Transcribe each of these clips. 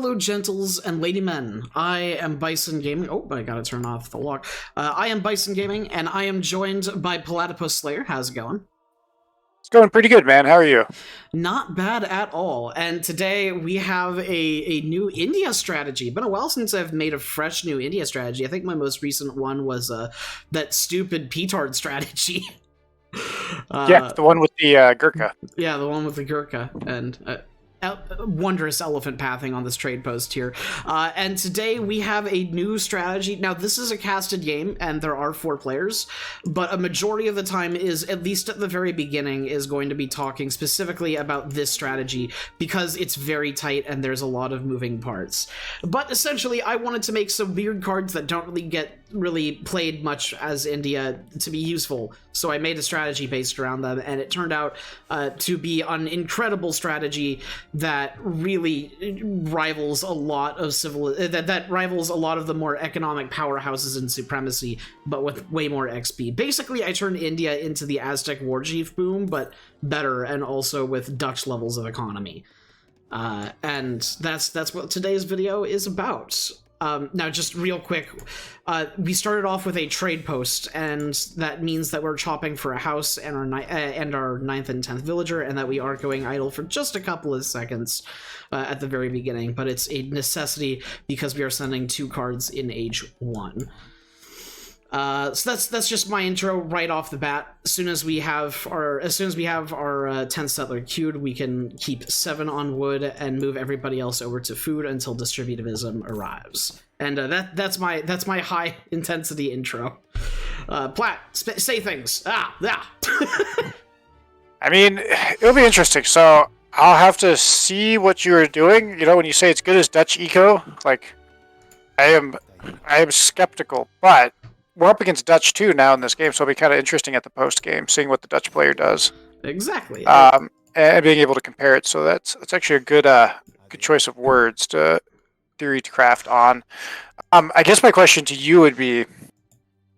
Hello, gentles and lady men. I am Bison Gaming. Oh, I gotta turn off the lock. I am Bison Gaming, and I am joined by Platypus Slayer. How's it going? It's going pretty good, man. How are you? Not bad at all. And today we have a new India strategy. Been a while since I've made a fresh new India strategy. I think my most recent one was that stupid Petard strategy. Yeah, the one with the Gurkha. Yeah, the one with the Gurkha and wondrous elephant pathing on this trade post here. And today we have a new strategy. Now, this is a casted game, and there are 4 players, but a majority of the time is, at least at the very beginning, is going to be talking specifically about this strategy because it's very tight and there's a lot of moving parts. But essentially, I wanted to make some weird cards that don't really get played much as India to be useful, so I made a strategy based around them, and it turned out to be an incredible strategy that really rivals a lot of that rivals a lot of the more economic powerhouses in Supremacy, but with way more XP. Basically, I turned India into the Aztec war chief boom, but better, and also with Dutch levels of economy. And that's what today's video is about. Now, just real quick, we started off with a trade post, and that means that we're chopping for a house and our 9th and 10th villager, and that we are going idle for just a couple of seconds at the very beginning, but it's a necessity because we are sending 2 cards in age 1. So that's just my intro right off the bat. As soon as we have our 10th settler queued, we can keep 7 on wood and move everybody else over to food until distributivism arrives. And that's my high intensity intro. Platt, say things. I mean, it'll be interesting. So I'll have to see what you're doing. You know, when you say it's good as Dutch eco, like I am skeptical, but we're up against Dutch too now in this game, so it'll be kind of interesting at the post game, seeing what the Dutch player does. Exactly. And being able to compare it. So that's actually a good choice of words to theory to craft on. I guess my question to you would be,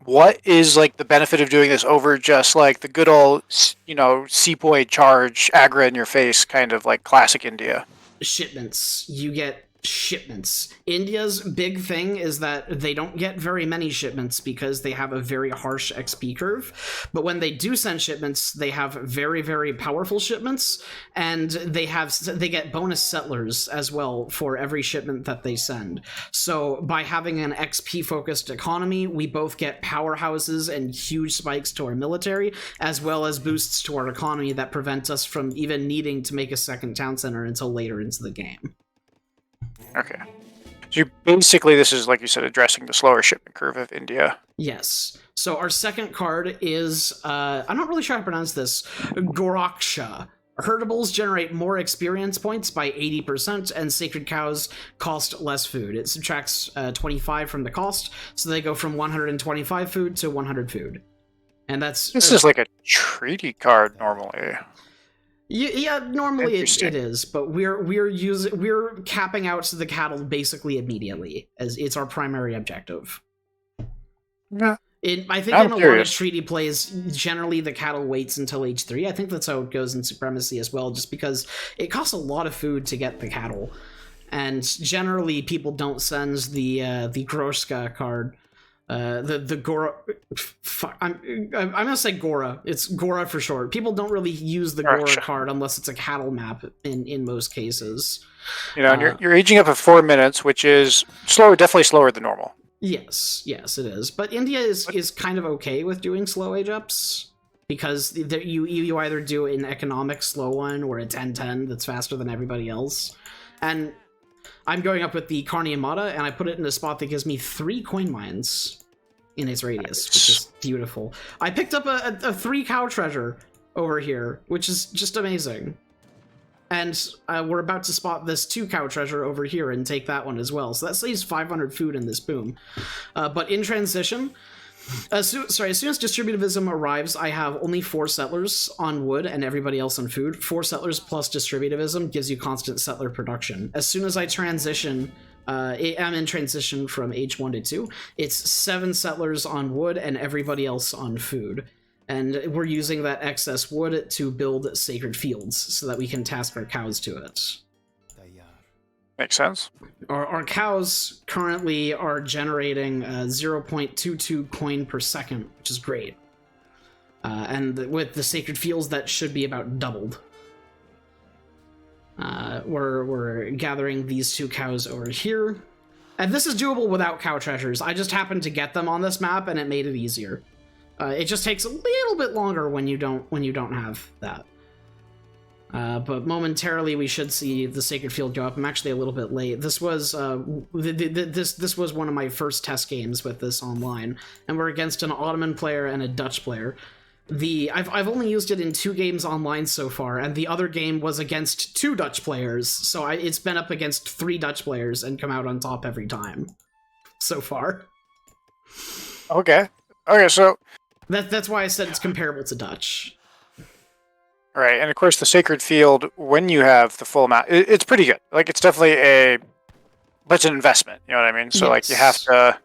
what is like the benefit of doing this over just like the good old, sepoy charge, aggro in your face kind of like classic India? Shipments. You get shipments. India's big thing is that they don't get very many shipments because they have a very harsh XP curve, but when they do send shipments, they have very, very powerful shipments, and they get bonus settlers as well for every shipment that they send. So by having an XP focused economy, we both get powerhouses and huge spikes to our military, as well as boosts to our economy that prevent us from even needing to make a second town center until later into the game. Okay. So basically this is, like you said, addressing the slower shipment curve of India. Yes. So our second card is, I'm not really sure how to pronounce this, Goraksha. Herdables generate more experience points by 80%, and sacred cows cost less food. It subtracts 25 from the cost, so they go from 125 food to 100 food. And that's... This is like a treaty card normally. Yeah, normally it is, but we're capping out the cattle basically immediately, as it's our primary objective. Yeah. I think in a lot of treaty plays, generally the cattle waits until age 3. I think that's how it goes in Supremacy as well, just because it costs a lot of food to get the cattle, and generally people don't send the Groshka card. The Gora... I'm gonna say Gora. It's Gora for short. People don't really use the Gora card unless it's a cattle map in most cases. You know, and you're aging up at 4 minutes, which is slower, definitely slower than normal. Yes, it is. But India is kind of okay with doing slow age ups, because you either do an economic slow one or a 10-10 that's faster than everybody else. And I'm going up with the Carni Amata, and I put it in a spot that gives me 3 coin mines in its radius, which is beautiful. I picked up a 3 cow treasure over here, which is just amazing. And we're about to spot this 2 cow treasure over here and take that one as well. So that saves 500 food in this boom. But in transition, as soon as distributivism arrives, I have only 4 settlers on wood and everybody else on food. 4 settlers plus distributivism gives you constant settler production. As soon as I transition... I'm in transition from age 1 to 2. It's 7 settlers on wood and everybody else on food. And we're using that excess wood to build sacred fields so that we can task our cows to it. Makes sense. Our cows currently are generating 0.22 coin per second, which is great. And with the sacred fields, that should be about doubled. We're gathering these 2 cows over here. And this is doable without cow treasures. I just happened to get them on this map, and it made it easier. It just takes a little bit longer when you don't have that. But momentarily we should see the sacred field go up. I'm actually a little bit late. This was this was one of my first test games with this online, and we're against an Ottoman player and a Dutch player. I've only used it in 2 games online so far, and the other game was against 2 Dutch players. So it's been up against 3 Dutch players and come out on top every time so far. Okay. So that's why I said it's comparable to Dutch. Right, and of course the sacred field, when you have the full amount, it's pretty good. Like, it's definitely but it's an investment, you know what I mean? So, like, you have to...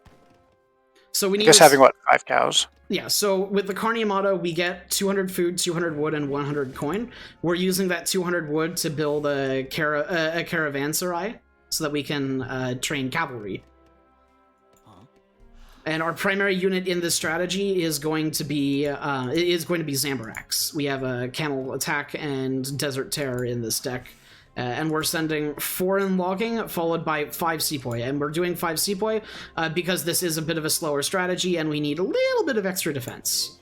So we need... I guess having, what, 5 cows? Yeah, so with the Carni Amato, we get 200 food, 200 wood, and 100 coin. We're using that 200 wood to build a caravanserai, so that we can train cavalry. And our primary unit in this strategy is going to be Zambra. We have a Camel Attack and Desert Terror in this deck. And we're sending 4 in logging, followed by 5 sepoy. And we're doing 5 sepoy because this is a bit of a slower strategy, and we need a little bit of extra defense.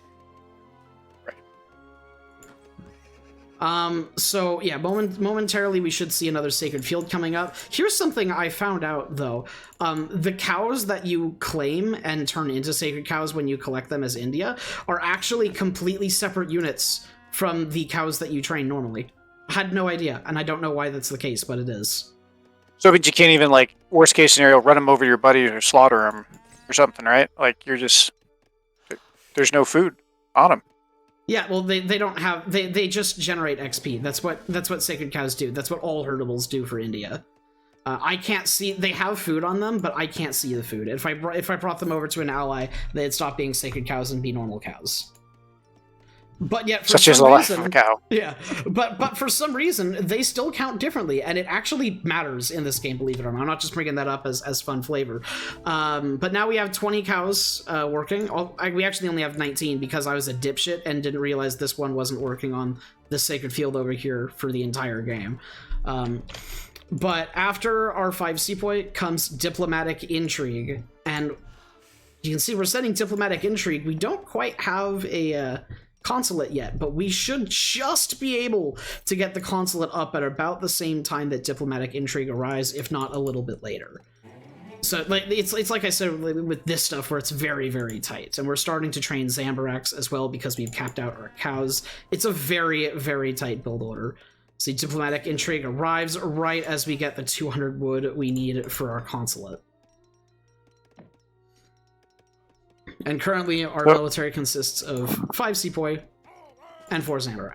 So yeah, momentarily we should see another sacred field coming up. Here's something I found out though. The cows that you claim and turn into sacred cows when you collect them as India are actually completely separate units from the cows that you train normally. I had no idea, and I don't know why that's the case, but it is. So, but you can't even, like, worst case scenario, run them over your buddies or slaughter them or something, right? Like, you're just... There's no food on them. Yeah, well, they don't have... They just generate XP. That's what sacred cows do. That's what all herdables do for India. I can't see... They have food on them, but I can't see the food. If I brought them over to an ally, they'd stop being sacred cows and be normal cows. But yet, for some reason, a cow. Yeah, but for some reason, they still count differently, and it actually matters in this game, believe it or not. I'm not just bringing that up as fun flavor. But now we have 20 cows working. We actually only have 19 because I was a dipshit and didn't realize this one wasn't working on the sacred field over here for the entire game. But after our 5 sepoy comes diplomatic intrigue, and you can see we're setting diplomatic intrigue. We don't quite have a consulate yet, but we should just be able to get the consulate up at about the same time that diplomatic intrigue arrives, if not a little bit later. So like it's like I said with this stuff where it's very, very tight, and we're starting to train Zambra as well because we've capped out our cows. It's a very, very tight build order. See, diplomatic intrigue arrives right as we get the 200 wood we need for our consulate. And currently, our military consists of 5 sepoy and 4 Zambra.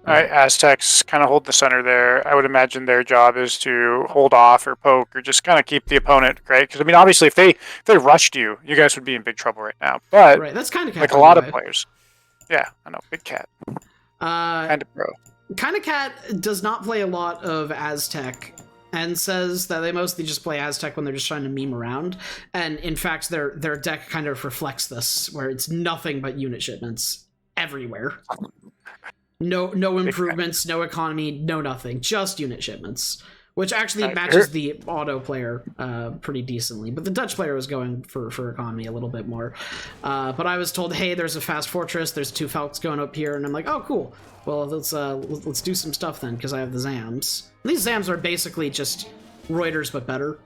Alright, Aztecs kind of hold the center there. I would imagine their job is to hold off or poke or just kind of keep the opponent, right? Because, I mean, obviously, if they rushed you, you guys would be in big trouble right now. But, right, that's kind of like a lot of players. Yeah, I know, big cat. Kind of pro. Kind of cat does not play a lot of Aztec, and says that they mostly just play Aztec when they're just trying to meme around. And in fact, their deck kind of reflects this, where it's nothing but unit shipments everywhere. No improvements, no economy, no nothing. Just unit shipments. Which actually matches the auto player pretty decently. But the Dutch player was going for economy a little bit more. But I was told, hey, there's a fast fortress, there's 2 Falcons going up here, and I'm like, oh, cool. Well, let's do some stuff then, because I have the Zams. These Zams are basically just Reuters, but better.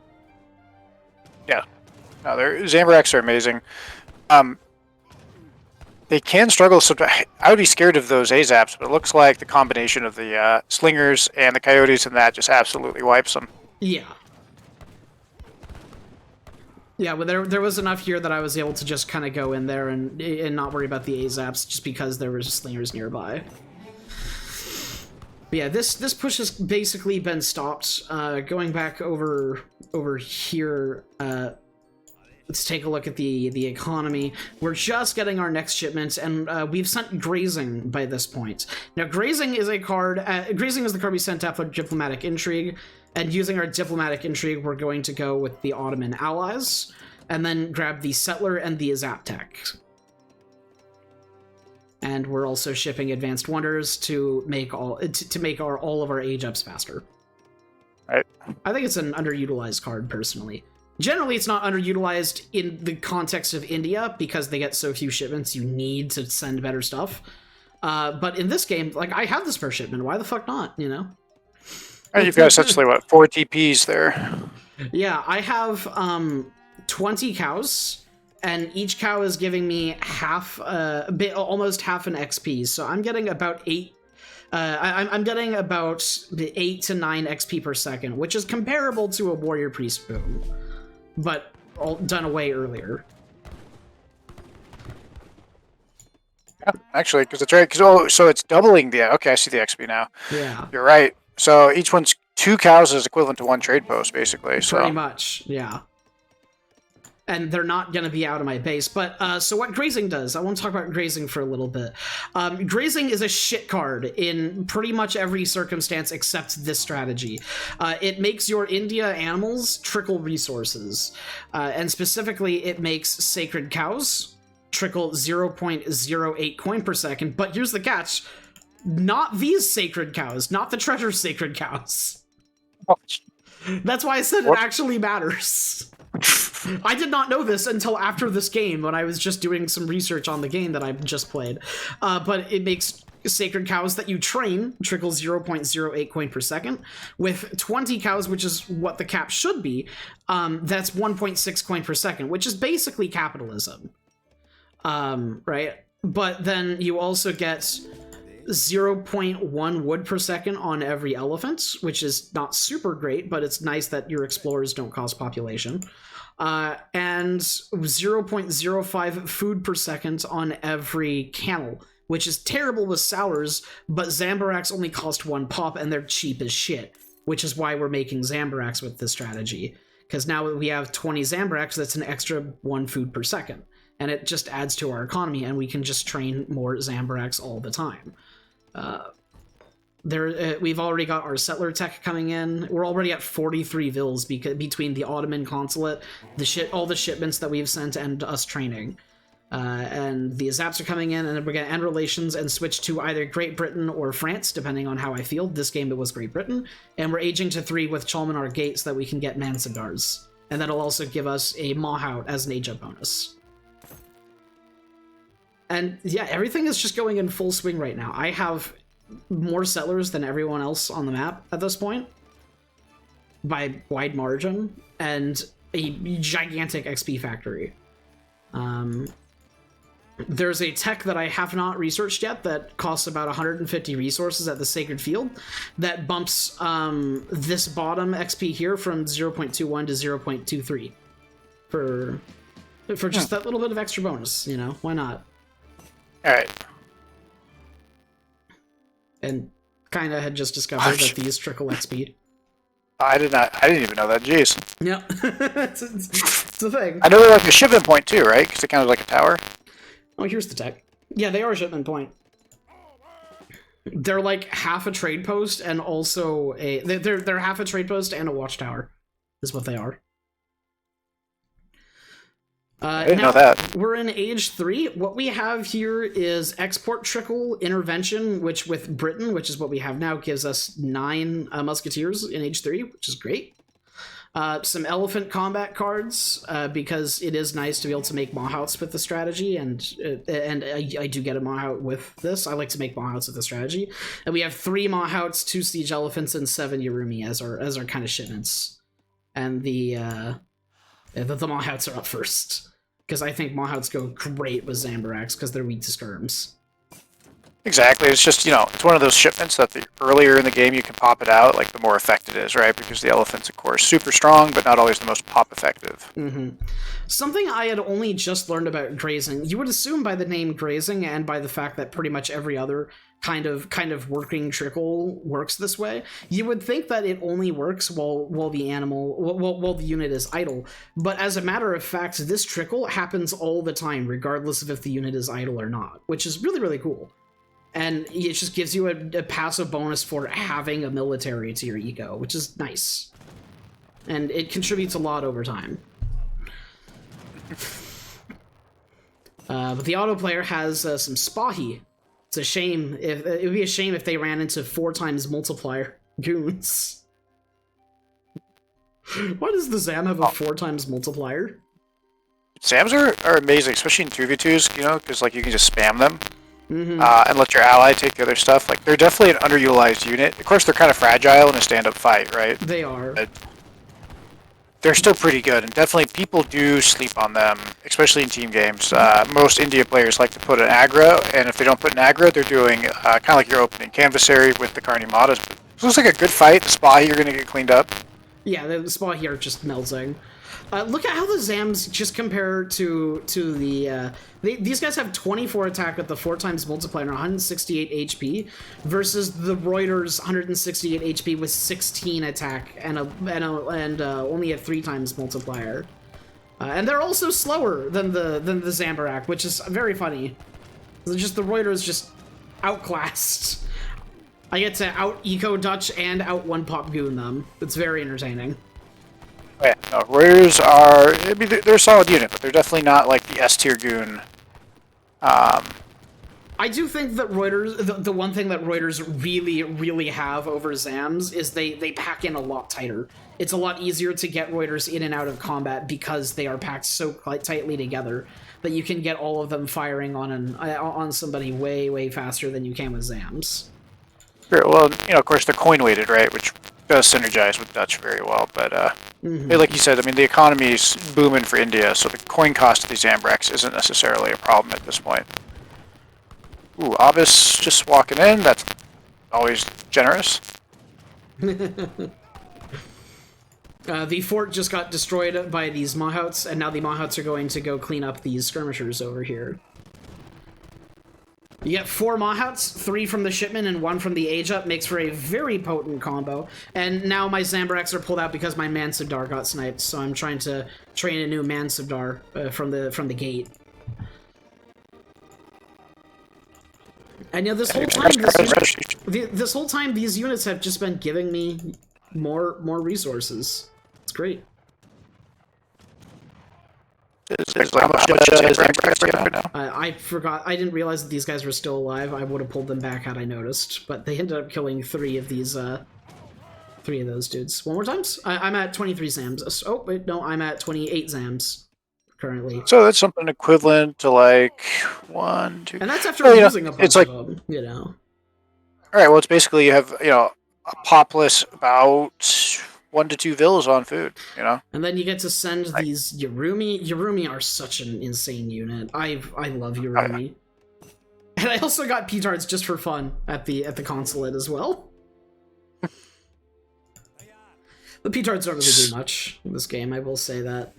Yeah. No, Zambra are amazing. They can struggle sometimes. I would be scared of those Azaps, but it looks like the combination of the Slingers and the Coyotes and that just absolutely wipes them. Yeah. Yeah, well, there was enough here that I was able to just kind of go in there and not worry about the Azaps just because there was Slingers nearby. But yeah, this push has basically been stopped. Going back over here, let's take a look at the economy. We're just getting our next shipments, and we've sent Grazing by this point. Now, Grazing is a card. Grazing is the card we sent after Diplomatic Intrigue, and using our Diplomatic Intrigue, we're going to go with the Ottoman allies, and then grab the Settler and the Azaptec. And we're also shipping Advanced Wonders to make all of our age ups faster. Right. I think it's an underutilized card, personally. Generally, it's not underutilized in the context of India, because they get so few shipments, you need to send better stuff. But in this game, like, I have this per shipment, why the fuck not, you know? And you've got essentially, what, 4 TPs there? Yeah, I have 20 cows, and each cow is giving me almost half an XP, so I'm getting about 8... I'm getting about 8 to 9 XP per second, which is comparable to a Warrior Priest boom, but done away earlier. Yeah, actually, because it's right. So it's doubling the. Okay, I see the XP now. Yeah, you're right. So each one's 2 cows is equivalent to 1 trade post, basically. So pretty much, yeah. And they're not going to be out of my base. But so what Grazing does, I want to talk about Grazing for a little bit. Grazing is a shit card in pretty much every circumstance except this strategy. It makes your India animals trickle resources. And specifically, it makes Sacred Cows trickle 0.08 coin per second. But here's the catch. Not these Sacred Cows, not the Treasure Sacred Cows. That's why I said it actually matters. I did not know this until after this game, when I was just doing some research on the game that I just played. But it makes Sacred Cows that you train trickle 0.08 coin per second. With 20 cows, which is what the cap should be, that's 1.6 coin per second, which is basically capitalism. Right? But then you also get 0.1 wood per second on every elephant, which is not super great, but it's nice that your explorers don't cause population. And 0.05 food per second on every camel, which is terrible with sours, but Zambaraks only cost 1 pop and they're cheap as shit, which is why we're making Zambaraks with this strategy. Because now we have 20 Zambaraks, that's an extra 1 food per second. And it just adds to our economy, and we can just train more Zambaraks all the time. We've already got our settler tech coming in. We're already at 43 vills between the Ottoman consulate, all the shipments that we've sent, and us training. And the Azaps are coming in, and then we're going to end relations and switch to either Great Britain or France, depending on how I feel. This game, it was Great Britain. And we're aging to 3 with Chalmanar Gate so that we can get Mansagars. And that'll also give us a Mahout as an age-up bonus. And yeah, everything is just going in full swing right now. I have more settlers than everyone else on the map at this point, by wide margin, and a gigantic XP factory. There's a tech that I have not researched yet that costs about 150 resources at the Sacred Field that bumps this bottom XP here from 0.21 to 0.23 for just that little bit of extra bonus, you know? Why not? Alright. And kinda had just discovered that these trickle XP. I didn't even know that, jeez. Yep. it's a thing. I know they're like a shipment point too, right? Because it kind of like a tower. Oh, here's the tech. Yeah, they are a shipment point. They're like half a trade post and also they're half a trade post and a watchtower, is what they are. I didn't know that. We're in Age 3. What we have here is Export Trickle Intervention, which with Britain, which is what we have now, gives us 9 Musketeers in Age 3, which is great. Some Elephant Combat cards, because it is nice to be able to make Mahouts with the strategy, and I do get a Mahout with this. I like to make Mahouts with the strategy. And we have 3 Mahouts, 2 Siege Elephants, and 7 Yumi as our kind of shipments. And the Mahouts are up first, because I think Mahouts go great with Zambaraks because they're weak to skirms. Exactly. It's just, it's one of those shipments that the earlier in the game you can pop it out, like the more effective it is, right? Because the elephant's, of course, super strong, but not always the most pop effective. Mm-hmm. Something I had only just learned about grazing, you would assume by the name grazing and by the fact that pretty much every other kind of working trickle works this way, you would think that it only works while the unit is idle. But as a matter of fact, this trickle happens all the time, regardless of if the unit is idle or not, which is really, really cool. And it just gives you a passive bonus for having a military to your eco, which is nice. And it contributes a lot over time. But the auto player has some Spahi. It's a shame. It would be a shame if they ran into 4 times multiplier goons. Why does the Zam have a 4 times multiplier? Zams are amazing, especially in 2v2s, because like you can just spam them. Mm-hmm. And let your ally take the other stuff. Like, they're definitely an underutilized unit. Of course, they're kind of fragile in a stand-up fight, right? They are. But they're still pretty good, and definitely people do sleep on them, especially in team games. Most India players like to put an aggro, and if they don't put an aggro, they're doing kind of like your opening canvassary with the Carni Matas. This looks like a good fight. The Spy, you're going to get cleaned up. Yeah, the Spy here are just melting. Look at how the Zams just compare to the... these guys have 24 attack with the 4 times multiplier and 168 HP versus the Reuters 168 HP with 16 attack and only a 3 times multiplier. And they're also slower than the Zambra, which is very funny. Just the Reuters just outclassed. I get to out eco Dutch and out one pop goon them. It's very entertaining. Yeah, no, Reuters are, I mean, they're a solid unit, but they're definitely not like the S-tier goon. I do think that Reuters, the one thing that Reuters really, really have over Zams is they pack in a lot tighter. It's a lot easier to get Reuters in and out of combat because they are packed so tightly together that you can get all of them firing on somebody way, way faster than you can with Zams. Sure, well, of course, they're coin-weighted, right, which does synergize with Dutch very well, but like you said, I mean, the economy's booming for India, so the coin cost of these Zambrax isn't necessarily a problem at this point. Ooh, Abbas just walking in, that's always generous. The fort just got destroyed by these Mahouts, and now the Mahouts are going to go clean up these skirmishers over here. You get 4 Mahouts, 3 from the Shipment and 1 from the Age Up, makes for a very potent combo. And now my Zambrax are pulled out because my Mansabdar got sniped, so I'm trying to train a new Mansabdar from the gate. And this whole time, these units have just been giving me more resources. It's great. I forgot. I didn't realize that these guys were still alive. I would have pulled them back had I noticed, but they ended up killing 3 of these. 3 of those dudes. One more times. I'm at 23 Zams. Oh wait, no, I'm at 28 Zams currently. So that's something equivalent to like 1, 2. And that's after using a bunch it's like, of them. All right. Well, it's basically you have a popless about 1 to 2 villas on food, And then you get to send these Yurumi. Yurumi are such an insane unit. I love Yurumi. And I also got P-Tards just for fun at the consulate as well. The P-Tards don't really do much in this game, I will say that.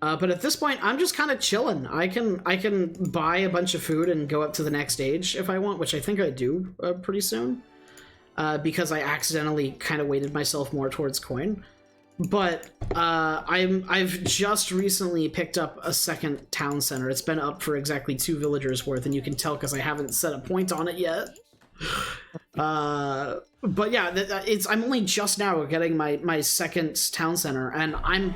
But at this point, I'm just kind of chilling. I can buy a bunch of food and go up to the next stage if I want, which I think I do pretty soon. Because I accidentally kind of weighted myself more towards coin. But I've just recently picked up a second town center. It's been up for exactly 2 villagers worth, and you can tell because I haven't set a point on it yet. But yeah, I'm only just now getting my second town center, and I'm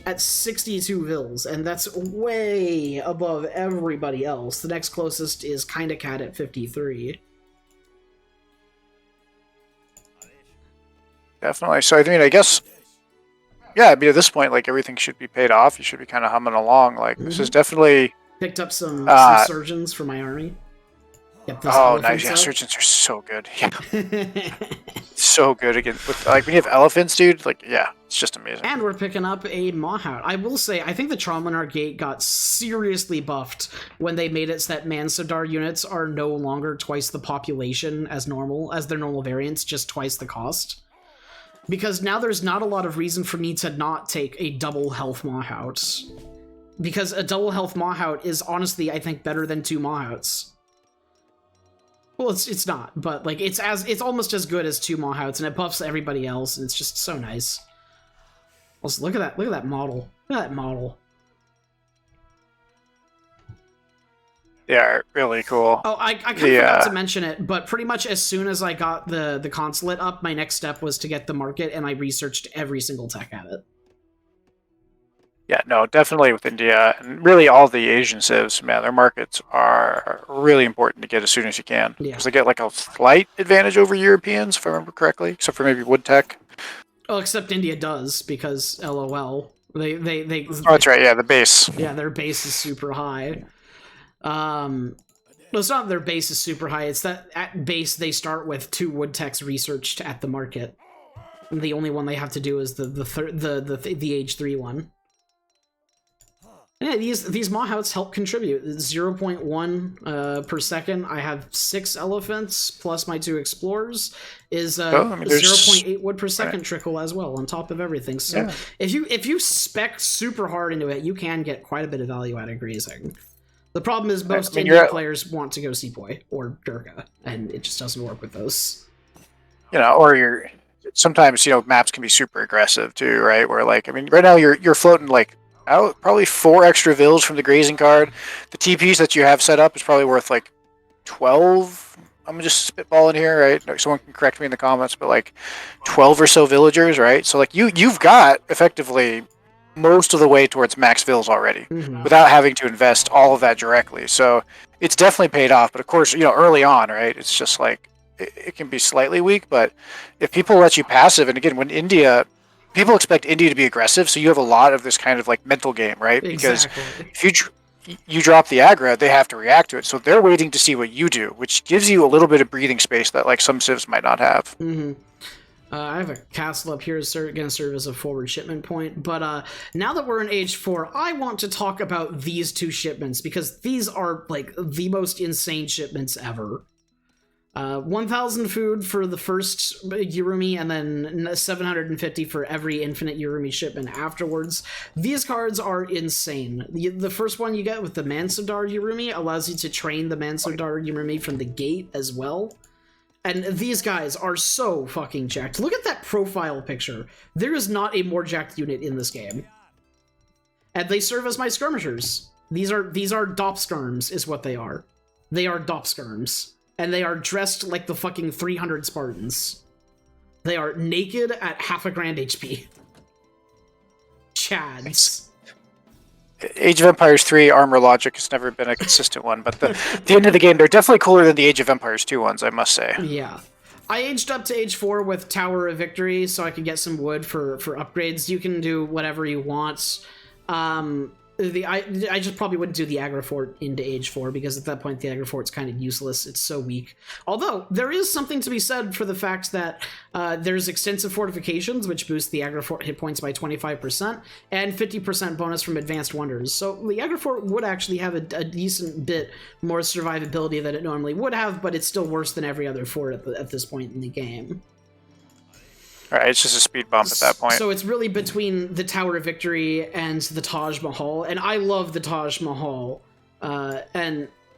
at 62 vills, and that's way above everybody else. The next closest is Kinda Cat at 53. Definitely. So, I mean, I guess, yeah, at this point, like, everything should be paid off. You should be kind of humming along. Like, this is definitely... Picked up some surgeons for my army. Get those Oh, nice. elephants Yeah, out. surgeons are so good. Yeah. So good again. With, like, when you have elephants, dude, like, yeah, it's just amazing. And we're picking up a Mahout. I will say, I think the Traumanar Gate got seriously buffed when they made it so that Mansadar units are no longer twice the population as their normal variants, just twice the cost. Because now there's not a lot of reason for me to not take a double health Mahout. Because a double health Mahout is honestly, I think, better than 2 Mahouts. Well, it's not, but like it's almost as good as 2 Mahouts, and it buffs everybody else, and it's just so nice. Also, look at that model. Look at that model. They are really cool. Oh, I kind of forgot to mention it, but pretty much as soon as I got the consulate up, my next step was to get the market, and I researched every single tech at it. Yeah, no, definitely with India and really all the Asian civs, man, their markets are really important to get as soon as you can. Because they get like a slight advantage over Europeans, if I remember correctly, except for maybe wood tech. Oh, except India does, because LOL. They Oh, that's right, yeah, the base. Yeah, their base is super high. Well, it's not their base is super high, it's that at base they start with 2 wood techs researched at the market. And the only one they have to do is the age 3 one. Yeah, these Mahouts help contribute. 0.1 per second. I have 6 elephants plus my 2 explorers is 0.8 wood per second trickle as well on top of everything. So if you spec super hard into it, you can get quite a bit of value out of grazing. The problem is most Indian players want to go Sepoy or Durga, and it just doesn't work with those. You know, or sometimes maps can be super aggressive too, right? Where like right now you're floating like out probably 4 extra vills from the grazing card. The TPs that you have set up is probably worth like 12. I'm just spitballing here, right? Someone can correct me in the comments, but like 12 or so villagers, right? So like you've got effectively most of the way towards max vills already without having to invest all of that directly. So it's definitely paid off. But of course, early on, right? It's just like it can be slightly weak, but if people let you passive, and again, when people expect India to be aggressive, so you have a lot of this kind of like mental game, right? Exactly. Because if you drop the aggro, they have to react to it. So they're waiting to see what you do, which gives you a little bit of breathing space that like some civs might not have. I have a castle up here going to serve as a forward shipment point, but now that we're in Age 4, I want to talk about these 2 shipments, because these are like the most insane shipments ever. 1,000 food for the first Yurumi, and then 750 for every infinite Yurumi shipment afterwards. These cards are insane. The first one you get with the Mansadar Yurumi allows you to train the Mansadar Yurumi from the gate as well. And these guys are so fucking jacked. Look at that profile picture. There is not a more jacked unit in this game. And they serve as my skirmishers. These are Dop skirms is what they are. They are Dop skirms. And they are dressed like the fucking 300 Spartans. They are naked at half a grand HP. Chads. Age of Empires 3 armor logic has never been a consistent one, but at the end of the game, they're definitely cooler than the Age of Empires 2 ones, I must say. Yeah. I aged up to Age 4 with Tower of Victory so I could get some wood for upgrades. You can do whatever you want. I just probably wouldn't do the Aggro Fort into Age 4, because at that point the Aggro Fort's kind of useless. It's so weak. Although, there is something to be said for the fact that there's extensive fortifications, which boost the Aggro Fort hit points by 25%, and 50% bonus from Advanced Wonders. So the Aggro Fort would actually have a decent bit more survivability than it normally would have, but it's still worse than every other fort at this point in the game. Right, it's just a speed bump at that point. So it's really between the Tower of Victory and the Taj Mahal, and I love the Taj Mahal, but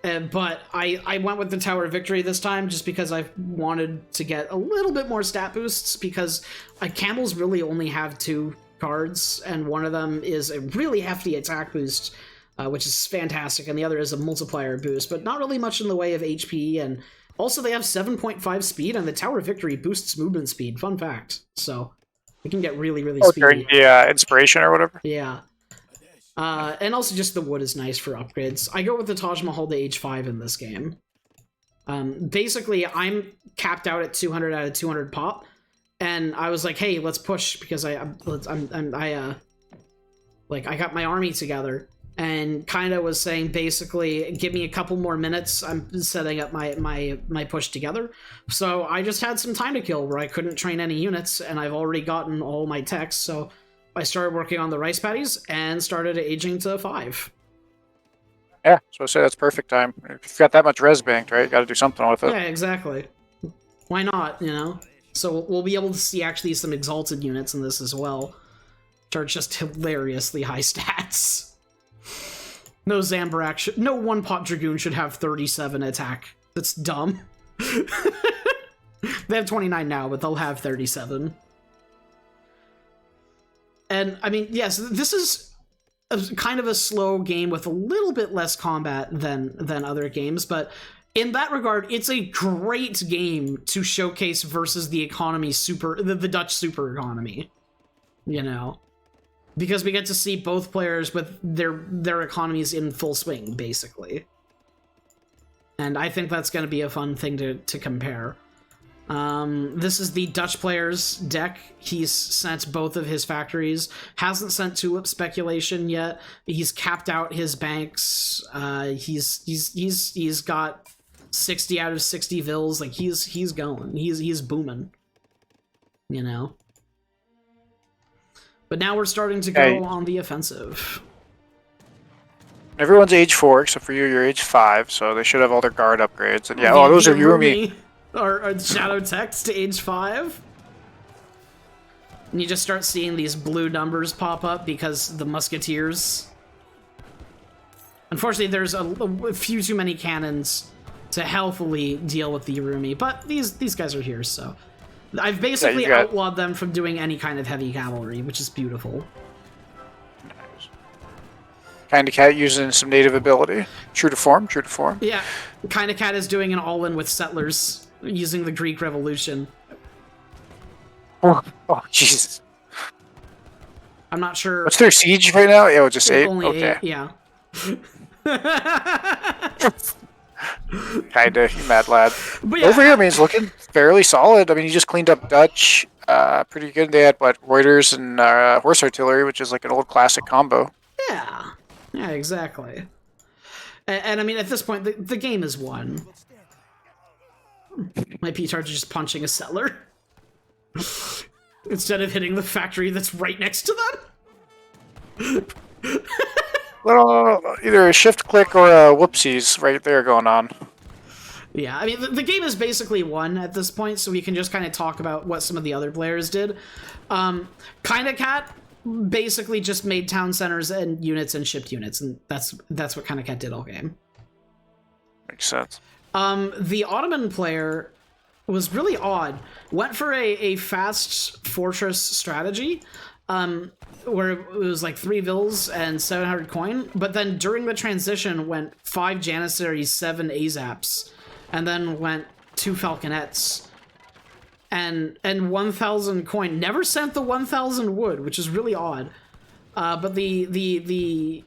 I went with the Tower of Victory this time just because I wanted to get a little bit more stat boosts, because camels really only have 2 cards, and one of them is a really hefty attack boost, which is fantastic, and the other is a multiplier boost, but not really much in the way of HP, and also, they have 7.5 speed, and the Tower of Victory boosts movement speed. Fun fact. So, it can get really, really speedy. During the inspiration or whatever? Yeah. And also just the wood is nice for upgrades. I go with the Taj Mahal to Age 5 in this game. Basically, I'm capped out at 200 out of 200 pop, and I was like, hey, let's push, because I got my army together. and kinda was saying basically, give me a couple more minutes, I'm setting up my push together. So I just had some time to kill where I couldn't train any units, and I've already gotten all my techs, so I started working on the rice paddies and started aging to 5. Yeah, so I say that's perfect time. If you've got that much res banked, right, you got to do something with it. Yeah, exactly. Why not, you know? So we'll be able to see actually some exalted units in this as well, which are just hilariously high stats. No Zambra action. No one-pot Dragoon should have 37 attack. That's dumb. They have 29 now, but they'll have 37. And, I mean, yes, this is kind of a slow game with a little bit less combat than other games, but in that regard, it's a great game to showcase versus the economy the Dutch super economy, you know? Because we get to see both players with their economies in full swing, basically. And I think that's going to be a fun thing to compare. This is the Dutch player's deck. He's sent both of his factories. Hasn't sent Tulip Speculation yet. He's capped out his banks. He's got 60 out of 60 vills. Like he's going. He's booming. You know. But now we're starting to go on the offensive. Everyone's age 4 except for you. You're age 5, so they should have all their guard upgrades. And yeah, those are Yumi. Or Shadow Text to age 5. And you just start seeing these blue numbers pop up because the Musketeers. Unfortunately, there's a few too many cannons to healthily deal with the Yumi, but these guys are here, so I've basically outlawed them from doing any kind of heavy cavalry, which is beautiful. Nice. Kinda Cat using some native ability. True to form, true to form. Yeah, Kinda Cat is doing an all-in with settlers using the Greek Revolution. Oh, Jesus. I'm not sure. What's their siege right now? Yeah, just 8? Only okay. 8, yeah. Kinda, you mad lad. But yeah, over here, I mean, it's looking fairly solid. I mean, you just cleaned up Dutch pretty good. They had, what, Reuters and Horse Artillery, which is like an old classic combo. Yeah. Yeah, exactly. And I mean, at this point, the game is won. My P-Tards are just punching a settler. Instead of hitting the factory that's right next to them. Little, either a shift click or a whoopsies right there going on. Yeah, I mean, the game is basically won at this point, so we can just kind of talk about what some of the other players did. Kinda Cat basically just made town centers and units and shipped units, and that's what Kinda Cat did all game. Makes sense. The Ottoman player was really odd. Went for a fast fortress strategy, where it was like 3 vills and 700 coin, but then during the transition went 5 Janissaries, 7 Azaps, and then went 2 Falconets, and 1,000 coin. Never sent the 1,000 wood, which is really odd. But he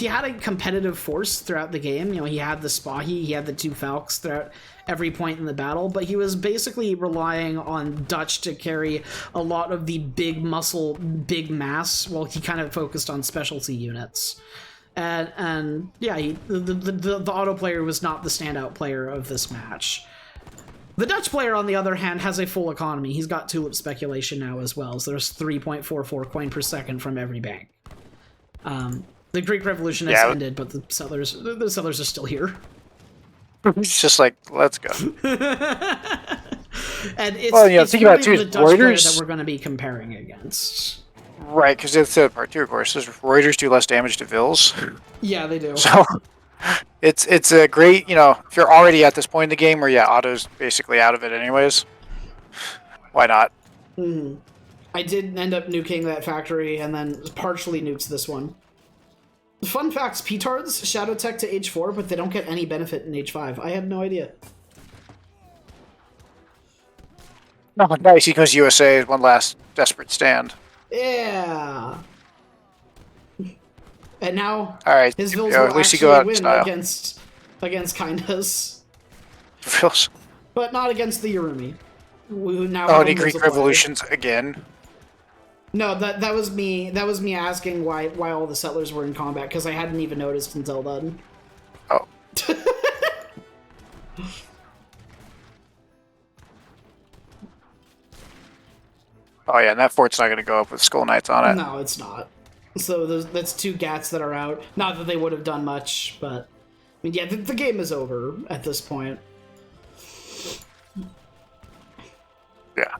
had a competitive force throughout the game. You know, he had the Spahi, he had the 2 Falcons throughout every point in the battle, but he was basically relying on Dutch to carry a lot of the big muscle, big mass, while he kind of focused on specialty units. And yeah, the auto player was not the standout player of this match. The Dutch player, on the other hand, has a full economy. He's got Tulip Speculation now as well, so there's 3.44 coin per second from every bank. The Greek Revolution has ended, but the settlers are still here. It's just like, let's go. And it's think about it too, the Dutch player Reuters that we're going to be comparing against. Right, because it's the part 2, of course. Reuters do less damage to vills. Yeah, they do. So it's a great, you know, if you're already at this point in the game where, yeah, auto's basically out of it anyways, why not? I did end up nuking that factory and then partially nukes this one. Fun facts, P-Tards Shadow Tech to age 4, but they don't get any benefit in age 5. I had no idea. Oh, nice, he goes USA as one last desperate stand. Yeah. And now his vills at will least actually go out win style. against Kindas. Vills. But not against the Yumi. Who now Oh, have the a Greek multiplier. Revolutions again. No, that was me. That was me asking why all the settlers were in combat because I hadn't even noticed until then. Oh. Oh yeah, and that fort's not going to go up with Skull Knights on it. No, it's not. So that's two Gats that are out. Not that they would have done much, but I mean, yeah, the game is over at this point. Yeah.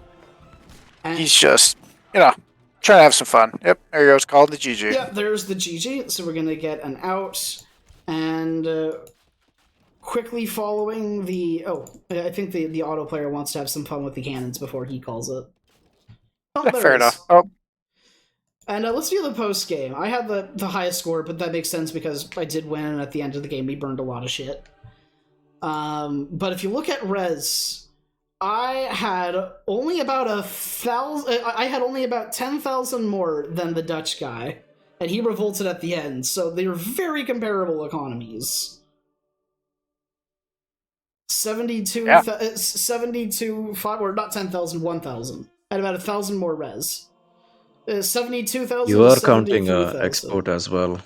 And he's just, trying to have some fun. Yep, there he goes, called the GG. yeah, there's the GG. So we're gonna get an out, and quickly following the I think the auto player wants to have some fun with the cannons before he calls it. Oh, there Fair it is. enough. Oh. And let's do the post game. I had the highest score, but that makes sense because I did win, and at the end of the game, we burned a lot of shit. But if you look at res, I had only about 10,000 more than the Dutch guy, and he revolted at the end. So they were very comparable economies. 72, Yeah. 72, or not 10,000, 1,000. I had about 1,000 more res. 72,000. You are counting export as well.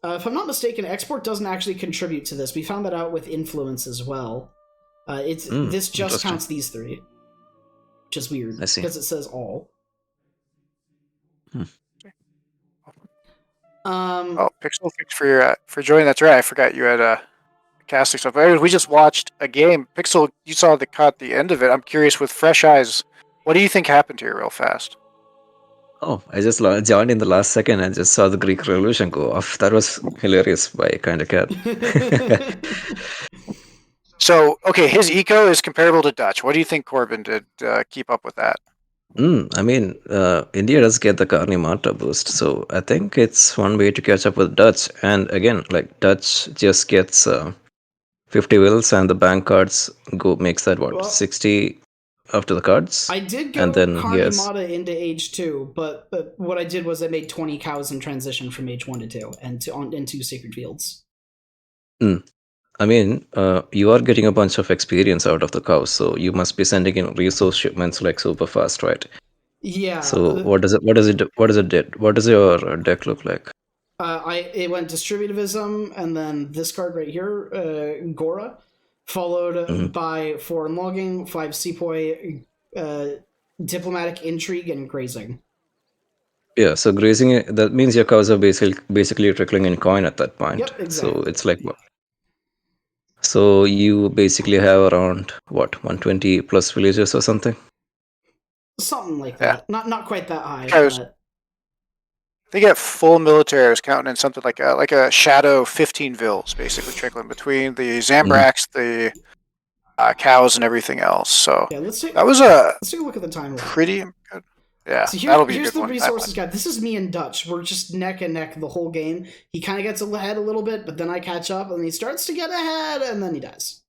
If I'm not mistaken, export doesn't actually contribute to this. We found that out with influence as well. This just counts these three, which is weird because it says all. Pixel, thanks for joining. That's right. I forgot you had casting stuff. We just watched a game. Pixel, you saw the cut at the end of it. I'm curious, with fresh eyes, what do you think happened here, real fast? Oh, I just joined in the last second and just saw the Greek Revolution go off. That was hilarious by kind of cat. So, okay, his eco is comparable to Dutch. What do you think Corbin did keep up with that? I mean, India does get the Karni boost, so I think it's one way to catch up with Dutch. And again, like Dutch just gets 50 wills, and the bank cards makes that 60 after the cards. I did go Karni into age 2, but what I did was I made 20 cows in transition from age 1 to 2 and into Sacred Fields. I mean, you are getting a bunch of experience out of the cows, so you must be sending in resource shipments like super fast, right? Yeah. So what does your deck look like? It went Distributivism, and then this card right here, Gora, followed by Foreign Logging, 5 Sepoy, Diplomatic Intrigue, and Grazing. Yeah, so Grazing, that means your cows are basically trickling in coin at that point. Yep, exactly. So it's like, so you basically have around, 120 plus villagers or something? Something like that. Not quite that high. But they get full military. I was counting in something like a shadow 15 vills, basically trickling between the Zambraks, the cows, and everything else. So yeah, let's take a look at the timeline. Pretty good. Yeah, so that'll be here's a good the one. resources guide. This is me and Dutch. We're just neck and neck the whole game. He kind of gets ahead a little bit, but then I catch up, and he starts to get ahead, and then he dies.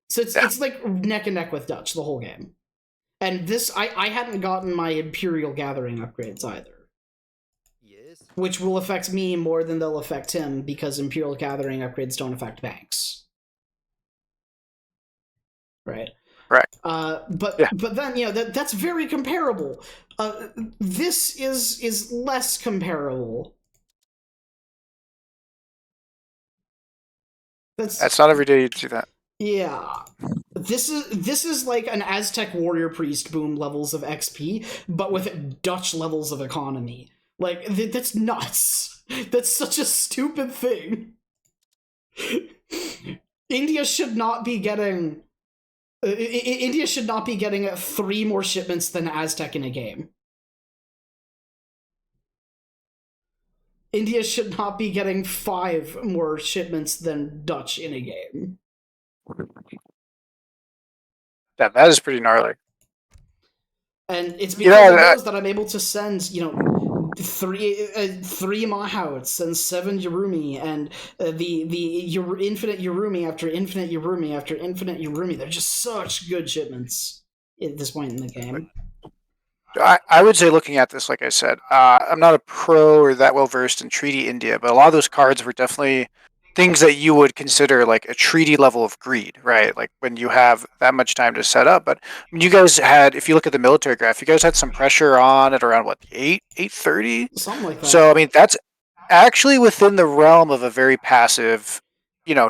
So it's like neck and neck with Dutch the whole game. And this, I hadn't gotten my Imperial Gathering upgrades either. Yes. Which will affect me more than they'll affect him, because Imperial Gathering upgrades don't affect banks. Right. Right. But then, that's very comparable. This is less comparable. That's not every day you do that. Yeah. This is like an Aztec warrior priest boom levels of XP, but with Dutch levels of economy. Like, that's nuts. That's such a stupid thing. India should not be getting 3 more shipments than Aztec in a game. India should not be getting 5 more shipments than Dutch in a game. Yeah, that is pretty gnarly. And it's because of those that I'm able to send, 3 Mahouts and 7 Yurumi, and the infinite Yurumi after infinite Yurumi after infinite Yurumi. They're just such good shipments at this point in the game. I would say, looking at this, like I said, I'm not a pro or that well versed in Treaty India, but a lot of those cards were definitely things that you would consider like a treaty level of greed, right? Like when you have that much time to set up. But I mean, you guys had, if you look at the military graph, you guys had some pressure on at around what, 8:30, something like that. So I mean, that's actually within the realm of a very passive,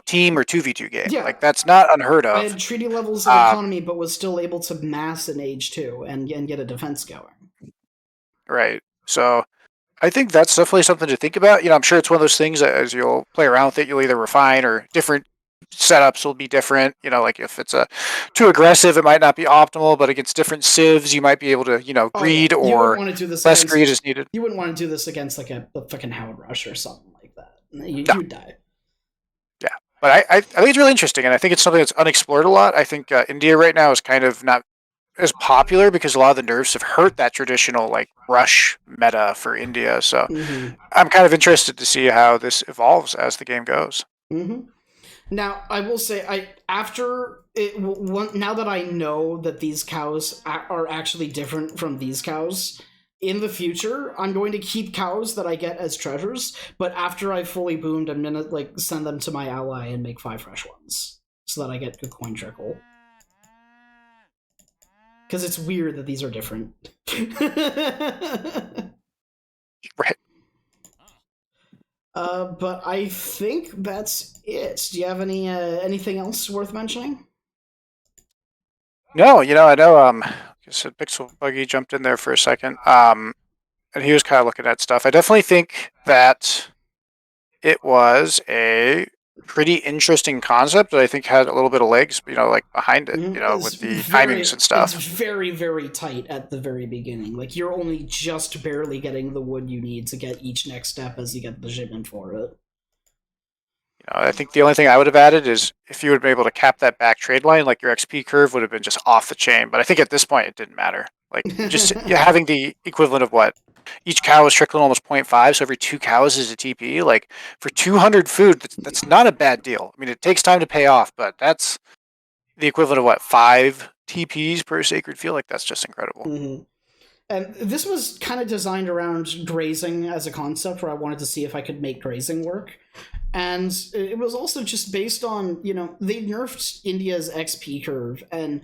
team or 2v2 game. Yeah. Like that's not unheard I of. had treaty levels of economy, but was still able to mass an age 2 and get a defense going. Right. So I think that's definitely something to think about. I'm sure it's one of those things that as you'll play around with it, you'll either refine or different setups will be different. Like if it's too aggressive, it might not be optimal, but against different civs, you might be able to, greed You or wouldn't want to do this less against, greed is needed. You wouldn't want to do this against like a fucking Howard Rush or something like that. You'd die. Yeah, but I think it's really interesting, and I think it's something that's unexplored a lot. I think India right now is kind of not as popular because a lot of the nerfs have hurt that traditional like rush meta for India. So I'm kind of interested to see how this evolves as the game goes. Now I will say, now that I know that these cows are actually different from these cows, in the future I'm going to keep cows that I get as treasures, but after I've fully boomed, I'm gonna like send them to my ally and make 5 fresh ones so that I get good coin trickle. Because it's weird that these are different. Right. But I think that's it. Do you have anything else worth mentioning? No, I know. Said Pixel Buggy jumped in there for a second. And he was kind of looking at stuff. I definitely think that it was a pretty interesting concept that I think had a little bit of legs, like behind it, with the timings and stuff. It's very, very tight at the very beginning. Like you're only just barely getting the wood you need to get each next step as you get the shipment for it. I think the only thing I would have added is if you would have been able to cap that back trade line, like your XP curve would have been just off the chain. But I think at this point it didn't matter. Like just having the equivalent of what each cow is trickling almost 0.5, so every 2 cows is a TP. Like for 200 food, that's not a bad deal. I mean, it takes time to pay off, but that's the equivalent of what, 5 TPs per sacred field. Like that's just incredible. And this was kind of designed around grazing as a concept, where I wanted to see if I could make grazing work. And it was also just based on, they nerfed India's XP curve, and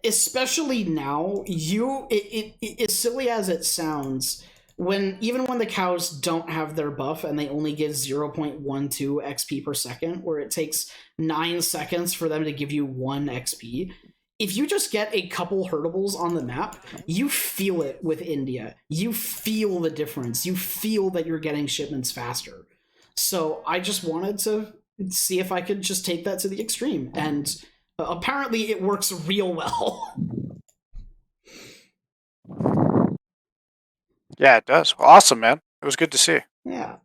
especially now, as silly as it sounds, even when the cows don't have their buff and they only give 0.12 XP per second, where it takes 9 seconds for them to give you 1 XP, if you just get a couple herdables on the map, you feel it with India. You feel the difference. You feel that you're getting shipments faster. So I just wanted to see if I could just take that to the extreme, and apparently it works real well. Yeah, it does. Well, awesome, man. It was good to see. Yeah.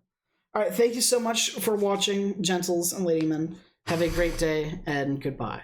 All right, thank you so much for watching, gentles and ladymen. Have a great day, and goodbye.